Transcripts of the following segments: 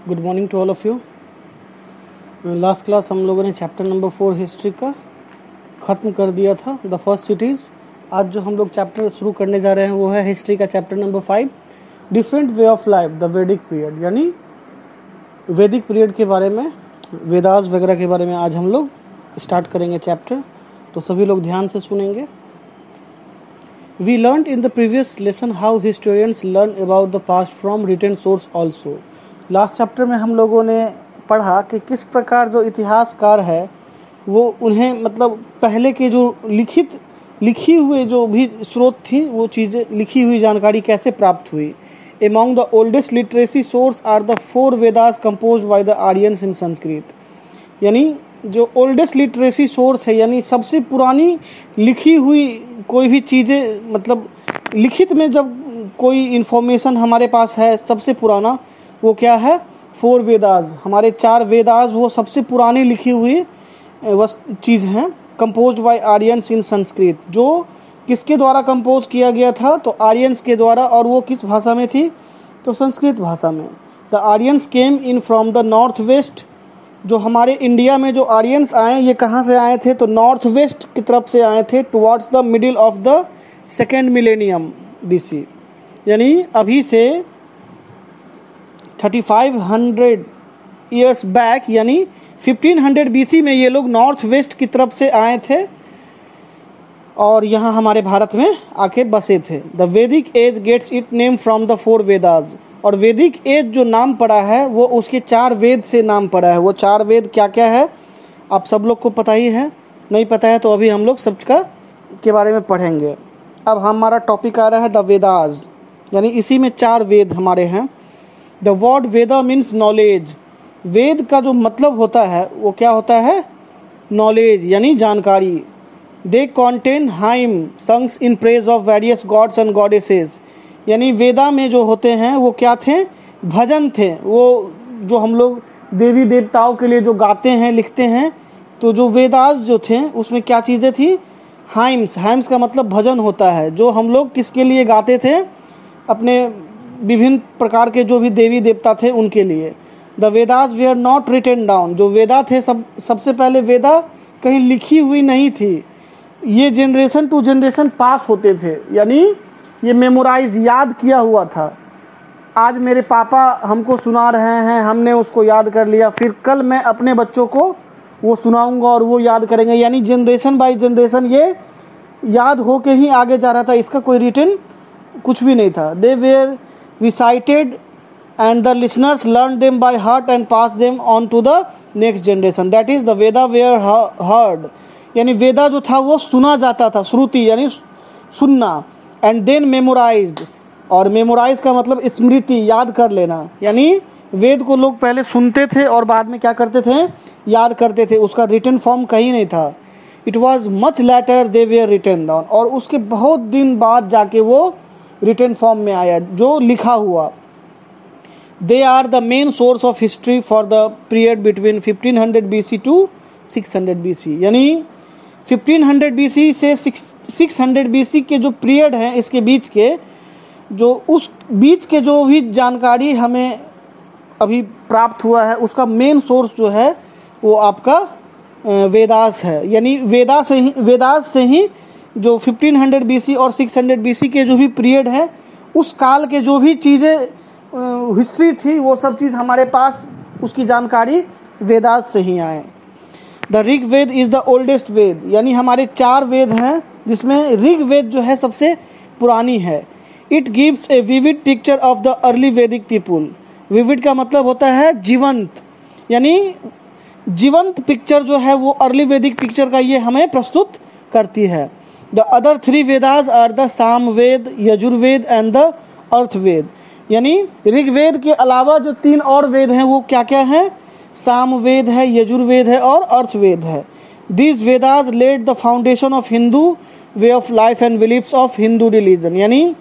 Good morning to all of you. Last class हम लोगों ने चैप्टर नंबर 4 हिस्ट्री का ख़त्म कर दिया था, द फर्स्ट सिटीज़। आज जो हम लोग चैप्टर शुरू करने जा रहे हैं वो है हिस्ट्री का chapter number 5, different way of life, the वैदिक पीरियड। यानी वैदिक पीरियड के बारे में, वेदास वगैरह के बारे में आज हम लोग स्टार्ट करेंगे चैप्टर। तो सभी लोग ध्यान से सुनेंगे। We learned in the previous lesson how historians learn about the past from written source also. Last chapter में हम लोगों ने पढ़ा कि किस प्रकार जो इतिहासकार है वो उन्हें मतलब पहले के जो लिखी हुए जो भी स्रोत थी वो चीज़ें, लिखी हुई जानकारी कैसे प्राप्त हुई। Among the oldest literacy source are the 4 Vedas composed by the Aryans in Sanskrit. यानी जो ओल्डेस्ट लिटरेसी सोर्स है, यानी सबसे पुरानी लिखी हुई कोई भी चीज़ें, मतलब लिखित में जब कोई इन्फॉर्मेशन हमारे पास है सबसे पुराना, वो क्या है? 4 वेदास। हमारे 4 वेदास वो सबसे पुरानी लिखी हुई चीज़ हैं, कंपोज्ड बाय आर्यंस इन संस्कृत। जो किसके द्वारा कंपोज किया गया था? तो आर्यंस के द्वारा। और वो किस भाषा में थी? तो संस्कृत भाषा में। The Aryans came in from the north west. जो हमारे इंडिया में जो आर्यंस आए, ये कहाँ से आए थे? तो नॉर्थ वेस्ट की तरफ से आए थे, towards the middle of the second millennium BC। यानी अभी से 3500 ईयर्स बैक, यानी 1500 BC में ये लोग नॉर्थ वेस्ट की तरफ से आए थे और यहाँ हमारे भारत में आके बसे थे। The Vedic age gets it name from the 4 Vedas. और वैदिक एज जो नाम पड़ा है वो उसके 4 वेद से नाम पड़ा है। वो 4 वेद क्या क्या है आप सब लोग को पता ही है, नहीं पता है तो अभी हम लोग सब के बारे में पढ़ेंगे। अब हमारा टॉपिक आ रहा है द वेदास, यानी इसी में 4 वेद हमारे हैं। The word Veda means knowledge. Veda का जो मतलब होता है वो क्या होता है? नॉलेज, यानी जानकारी। They contain hymn songs in praise of various gods and goddesses. यानी वेदा में जो होते हैं वो क्या थे? भजन थे। वो जो हम लोग देवी देवताओं के लिए जो गाते हैं, लिखते हैं, तो जो वेदास जो थे उसमें क्या चीज़ें थी? हाइम्स। हाइम्स का मतलब भजन होता है, जो हम लोग किसके लिए गाते थे? अपने विभिन्न प्रकार के जो भी देवी देवता थे उनके लिए। The Vedas were not written down. जो वेदा थे सबसे पहले वेदा कहीं लिखी हुई नहीं थी, ये जनरेशन टू जनरेशन पास होते थे। यानी ये मेमोराइज, याद किया हुआ था। आज मेरे पापा हमको सुना रहे हैं, हमने उसको याद कर लिया, फिर कल मैं अपने बच्चों को वो सुनाऊंगा और वो याद करेंगे। यानी जनरेशन बाय जनरेशन ये याद होके ही आगे जा रहा था, इसका कोई रिटन कुछ भी नहीं था। They were recited and the listeners learn them by heart and pass them on to the next generation. That is the Veda were heard. यानी वेदा जो था वो सुना जाता था, श्रुति यानी सुनना। And then memorized. और मेमोराइज का मतलब स्मृति, याद कर लेना। यानी वेद को लोग पहले सुनते थे और बाद में क्या करते थे? याद करते थे। उसका रिटन फॉर्म कहीं नहीं था। It was much later they were written down. और उसके बहुत दिन बाद जाके वो रिटन फॉर्म में आया, जो लिखा हुआ। They are the main source of history for the period between 1500 BC to 600 BC। यानी 1500 BC से 600 BC के जो पीरियड हैं, इसके बीच के जो उस बीच के जो भी जानकारी हमें अभी प्राप्त हुआ है, उसका मेन सोर्स जो है वो आपका वेदास है। यानी वेदास से ही जो 1500 BC और 600 BC के जो भी पीरियड है, उस काल के जो भी चीज़ें हिस्ट्री थी, वो सब चीज़ हमारे पास उसकी जानकारी वेदास से ही आए। The Rig Veda is the oldest Veda. यानी हमारे 4 वेद हैं, जिसमें ऋग वेद जो है सबसे पुरानी है। It gives A vivid picture of the early वैदिक पीपुल। विविड का मतलब होता है जीवंत, यानी जीवंत पिक्चर जो है वो अर्ली वैदिक पिक्चर का ये हमें प्रस्तुत करती है। The other 3 Vedas are the Samaveda, Yajurveda and the Atharvaveda. यानी ऋग्वेद के अलावा जो 3 और वेद हैं वो क्या क्या हैं? सामवेद है, यजुर्वेद है और अर्थवेद है। These Vedas laid the foundation of Hindu way of life and beliefs of Hindu religion. यानी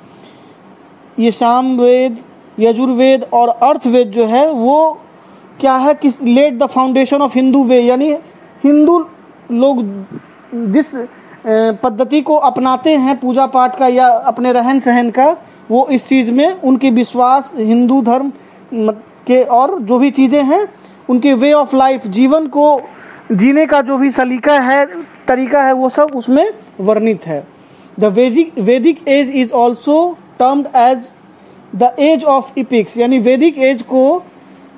ये सामवेद, यजुर्वेद और अर्थवेद जो है वो क्या है? किस laid the foundation of Hindu way. यानी हिंदू लोग जिस पद्धति को अपनाते हैं पूजा पाठ का या अपने रहन सहन का, वो इस चीज़ में उनके विश्वास, हिंदू धर्म के और जो भी चीज़ें हैं उनके वे ऑफ लाइफ, जीवन को जीने का जो भी सलीका है, तरीका है, वो सब उसमें वर्णित है। The Vedic age is also termed as the age of epics, यानी वैदिक एज को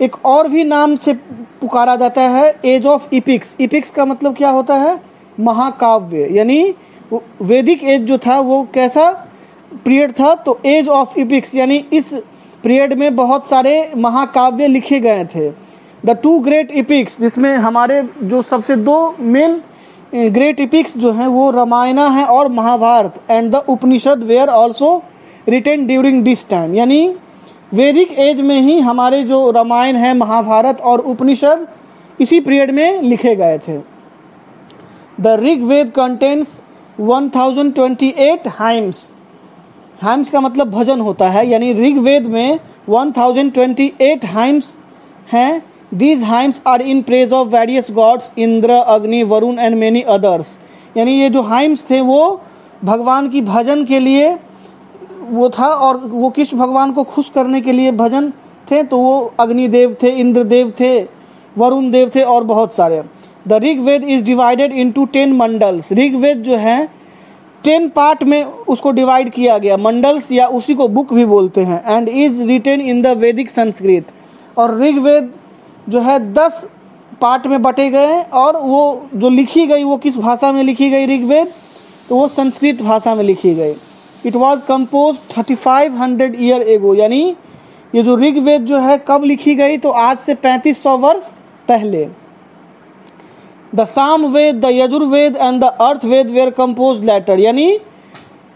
एक और भी नाम से पुकारा जाता है, एज ऑफ इपिक्स। इपिक्स का मतलब क्या होता है? महाकाव्य। यानी वैदिक एज जो था वो कैसा पीरियड था? तो एज ऑफ इपिक्स, यानी इस पीरियड में बहुत सारे महाकाव्य लिखे गए थे। द टू ग्रेट इपिक्स, जिसमें हमारे जो सबसे दो मेन ग्रेट इपिक्स जो हैं वो रामायण है और Mahabharata, and the Upanishad were also written during this time. यानी वैदिक एज में ही हमारे जो रामायण है, महाभारत और उपनिषद इसी पीरियड में लिखे गए थे। The Rigveda contains 1028 hymns. Hymns का मतलब भजन होता है, यानी ऋग्वेद में 1028 हाइम्स हैं। These hymns are in praise of various gods, Indra, अग्नि, वरुण एंड मेनी अदर्स। यानी ये जो हाइम्स थे वो भगवान की भजन के लिए वो था, और वो किस भगवान को खुश करने के लिए भजन थे? तो वो अग्निदेव थे, इंद्र देव थे, वरुण देव थे और बहुत सारे। The Rigveda is divided into 10 mandals. Rigveda जो है 10 पार्ट में उसको डिवाइड किया गया, मंडल्स या उसी को बुक भी बोलते हैं। And is written in the Vedic Sanskrit. और ऋग्वेद जो है 10 पार्ट में बटे गए, और वो जो लिखी गई वो किस भाषा में लिखी गई? ऋग्वेद तो वो संस्कृत भाषा में लिखी गई। It was compose 3500 year ago. यानी ये जो ऋग्वेद जो है कब लिखी गई? तो आज से 3500 वर्ष पहले। The Samaveda, the Yajurveda and the Atharvaveda were composed later. यानी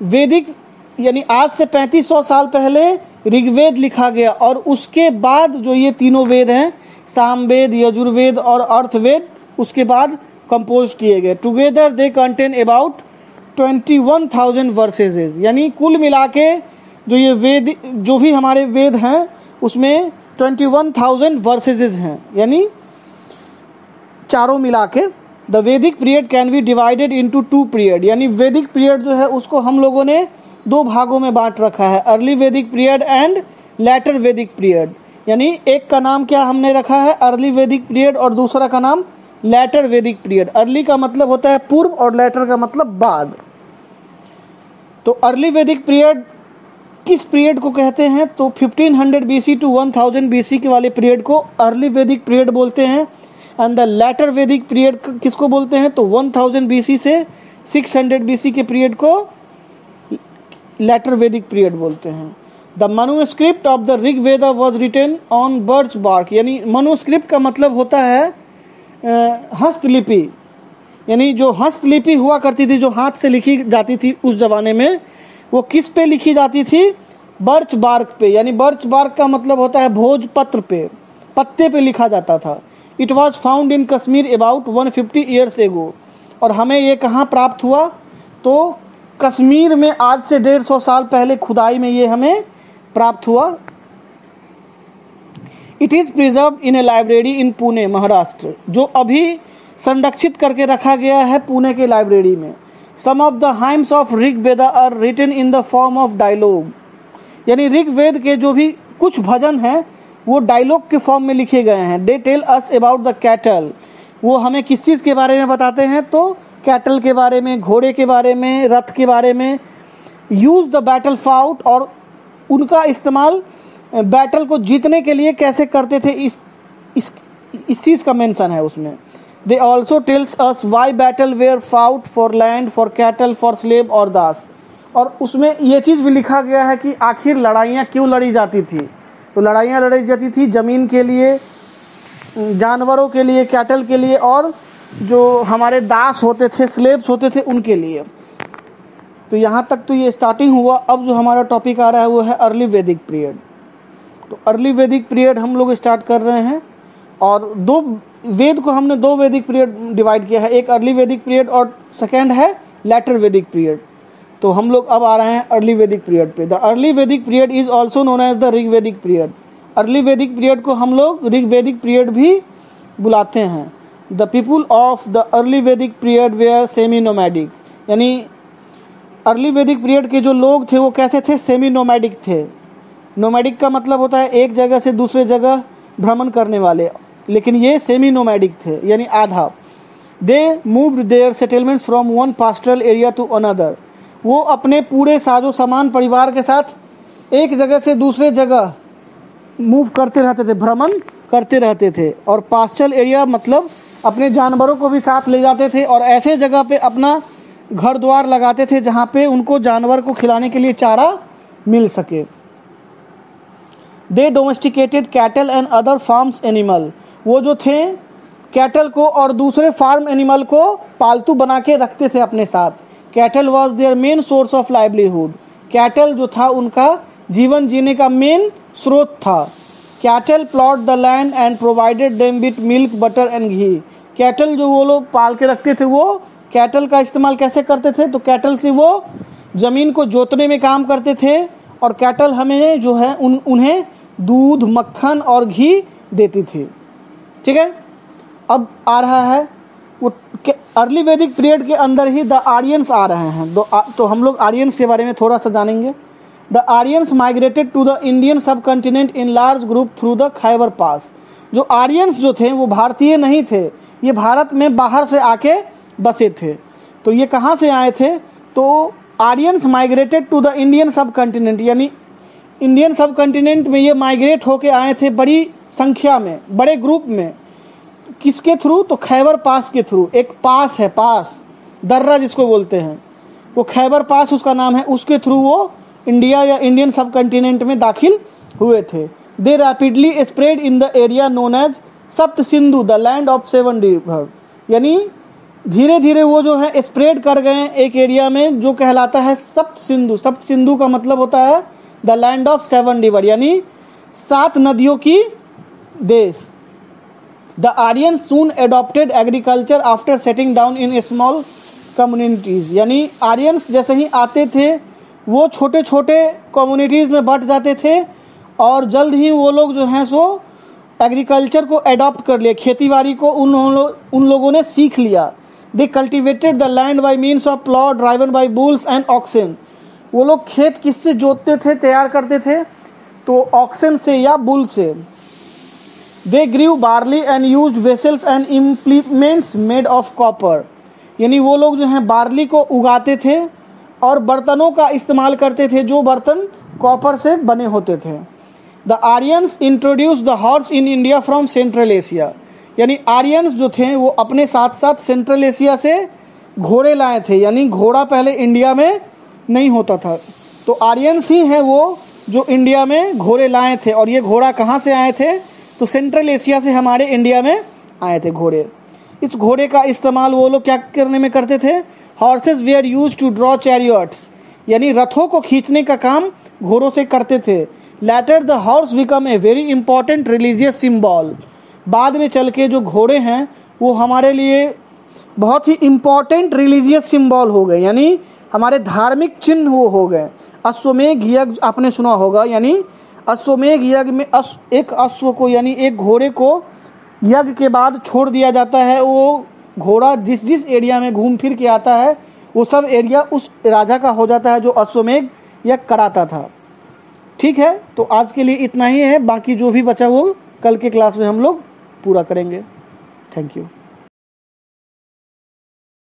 वैदिक, यानी आज से 3500 साल पहले ऋग्वेद लिखा गया, और उसके बाद जो ये तीनों वेद हैं, सामवेद, यजुर्वेद और अर्थवेद, उसके बाद कंपोज किए गए। Together they contain about 21,000 versus. यानी कुल मिला के जो ये वेद, जो भी हमारे वेद हैं उसमें 21,000 वर्सेज हैं, यानी चारों मिला के। द वैदिक period can be divided into 2 period. यानी वैदिक पीरियड जो है उसको हम लोगों ने 2 भागों में बांट रखा है, early Vedic period and later वैदिक पीरियड। यानी एक का नाम क्या हमने रखा है? अर्ली वैदिक पीरियड, और दूसरा का नाम लेटर वैदिक पीरियड। अर्ली का मतलब होता है पूर्व और लेटर का मतलब बाद। तो अर्ली वैदिक पीरियड किस पीरियड को कहते हैं? तो 1500 BC टू 1000 BC के वाले पीरियड को अर्ली वैदिक पीरियड बोलते हैं। एंड द लेटर वैदिक पीरियड किसको बोलते हैं? तो 1000 BC से 600 BC के पीरियड को लेटर वैदिक पीरियड बोलते हैं। The manuscript of the Rigveda was written on birch bark. यानी मनुस्क्रिप्ट का मतलब होता है हस्तलिपि। यानी जो हस्तलिपि हुआ करती थी, जो हाथ से लिखी जाती थी उस जमाने में, वो किस पे लिखी जाती थी? बर्च बार्क पे। यानी बर्च बार्क का मतलब होता है भोजपत्र पे, पत्ते पे लिखा जाता था। It was found in Kashmir about 150 years ago. और हमें ये कहाँ प्राप्त हुआ? तो कश्मीर में आज से 150 साल पहले खुदाई में ये हमें प्राप्त हुआ। It is preserve in A library in Pune, Maharashtra, जो अभी संरक्षित करके रखा गया है पुणे के लाइब्रेरी में। Some of the hymns of Rigveda are written in the form of dialogue. यानी ऋग्वेद के जो भी कुछ भजन हैं वो डायलॉग के फॉर्म में लिखे गए हैं। They tell us about the cattle. वो हमें किस चीज़ के बारे में बताते हैं? तो कैटल के बारे में, घोड़े के बारे में, रथ के बारे में। यूज द बैटल फाउट, और उनका इस्तेमाल बैटल को जीतने के लिए कैसे करते थे, इस चीज़ का मेंशन है उसमें। They also tells us why battle were fought for land, for cattle, for slave और दास। और उसमें ये चीज़ भी लिखा गया है कि आखिर लड़ाइयाँ क्यों लड़ी जाती थी। तो लड़ाइयाँ लड़ी जाती थी ज़मीन के लिए, जानवरों के लिए, कैटल के लिए, और जो हमारे दास होते थे, स्लेव्स होते थे, उनके लिए। तो यहाँ तक तो ये स्टार्टिंग हुआ। अब जो हमारा टॉपिक आ रहा है वो है अर्ली वैदिक पीरियड। तो अर्ली वैदिक पीरियड हम लोग स्टार्ट कर रहे हैं, और 2 वेद को हमने 2 वैदिक पीरियड डिवाइड किया है, एक अर्ली वैदिक पीरियड और सेकेंड है लेटर वैदिक पीरियड। तो हम लोग अब आ रहे हैं अर्ली वैदिक पीरियड पे। The early Vedic period is also known as the Rigvedic period. Early Vedic period को हम लोग ऋग्वेदिक पीरियड भी बुलाते हैं। The people of the early Vedic period were semi nomadic. यानी अर्ली वैदिक पीरियड के जो लोग थे वो कैसे थे? सेमी नोमैडिक थे। नोमैडिक का मतलब होता है एक जगह से दूसरे जगह भ्रमण करने वाले, लेकिन ये सेमी नोमैडिक थे यानी आधा। They moved their settlements from one pastoral area to another, वो अपने पूरे साजो सामान परिवार के साथ एक जगह से दूसरे जगह मूव करते रहते थे, भ्रमण करते रहते थे। और पास्टरल एरिया मतलब अपने जानवरों को भी साथ ले जाते थे और ऐसे जगह पे अपना घर द्वार लगाते थे जहाँ पे उनको जानवर को खिलाने के लिए चारा मिल सके। They domesticated cattle and other farms animal, वो जो थे कैटल को और दूसरे फार्म एनिमल को पालतू बना के रखते थे अपने साथ। Cattle was their main source of livelihood, cattle जो था उनका जीवन जीने का मेन स्रोत था। Cattle ploughed the land and provided them with milk butter and ghee, cattle जो वो लोग पाल के रखते थे वो कैटल का इस्तेमाल कैसे करते थे, तो कैटल से वो ज़मीन को जोतने में काम करते थे और कैटल हमें जो है उन्हें दूध, मक्खन और घी देती थी। ठीक है, अब आ रहा है वो अर्ली वैदिक पीरियड के अंदर ही द आर्यंस आ रहे हैं। तो हम लोग आर्यंस के बारे में थोड़ा सा जानेंगे। The Aryans migrated to the Indian subcontinent in large group through the Khyber pass. जो आर्यंस जो थे वो भारतीय नहीं थे, ये भारत में बाहर से आके बसे थे। तो ये कहाँ से आए थे, तो Aryans migrated to the Indian subcontinent, यानी इंडियन सब कंटिनेंट में ये माइग्रेट होके आए थे बड़ी संख्या में, बड़े ग्रुप में। किसके थ्रू, तो खैबर पास के थ्रू। एक पास है, पास दर्रा जिसको बोलते हैं, वो खैबर पास उसका नाम है, उसके थ्रू वो इंडिया या इंडियन सब कंटिनेंट में दाखिल हुए थे। They rapidly spread in the area known as Sapta Sindhu, the land of 7 river, यानी धीरे धीरे वो जो है स्प्रेड कर गए एक एरिया में जो कहलाता है सप्त सिंधु। सप्त सिंधु का मतलब होता है द लैंड ऑफ 7 रिवर, यानी 7 नदियों की देश। The Aryan soon adopted agriculture after settling down in small communities, यानी आर्यंस जैसे ही आते थे वो छोटे छोटे कम्युनिटीज में बट जाते थे और जल्द ही वो लोग जो हैं सो एग्रीकल्चर को एडॉप्ट कर लिया, खेती को उन लोगों ने सीख लिया। They cultivated the land by means of plough driven by bulls and oxen, वो लोग खेत किससे जोतते थे, तैयार करते थे, तो ऑक्सन से या बुल से। They grew barley and use vessels and implements made of copper, यानी वो लोग जो हैं बार्ली को उगाते थे और बर्तनों का इस्तेमाल करते थे जो बर्तन कॉपर से बने होते थे। The Aryans introduce the horse in India from central Asia, यानी आर्यंस जो थे वो अपने साथ साथ सेंट्रल एशिया से घोड़े लाए थे, यानी घोड़ा पहले इंडिया में नहीं होता था, तो आर्यंस ही हैं वो जो इंडिया में घोड़े लाए थे। और ये घोड़ा कहाँ से आए थे, तो सेंट्रल एशिया से हमारे इंडिया में आए थे घोड़े। इस घोड़े का इस्तेमाल वो लोग क्या करने में करते थे, horses were use to draw chariots, यानी रथों को खींचने का काम घोड़ों से करते थे। Later the horse become a very important religious symbol, बाद में चल के जो घोड़े हैं वो हमारे लिए बहुत ही इंपॉर्टेंट रिलीजियस सिंबल हो गए, यानी हमारे धार्मिक चिन्ह वो हो गए। अश्वमेघ यज्ञ आपने सुना होगा, यानी अश्वमेघ यज्ञ में एक अश्व को यानी एक घोड़े को यज्ञ के बाद छोड़ दिया जाता है, वो घोड़ा जिस जिस एरिया में घूम फिर के आता है वो सब एरिया उस राजा का हो जाता है जो अश्वमेघ यज्ञ कराता था। ठीक है, तो आज के लिए इतना ही है, बाकी जो भी बचा वो कल के क्लास में हम लोग पूरा करेंगे। Thank you.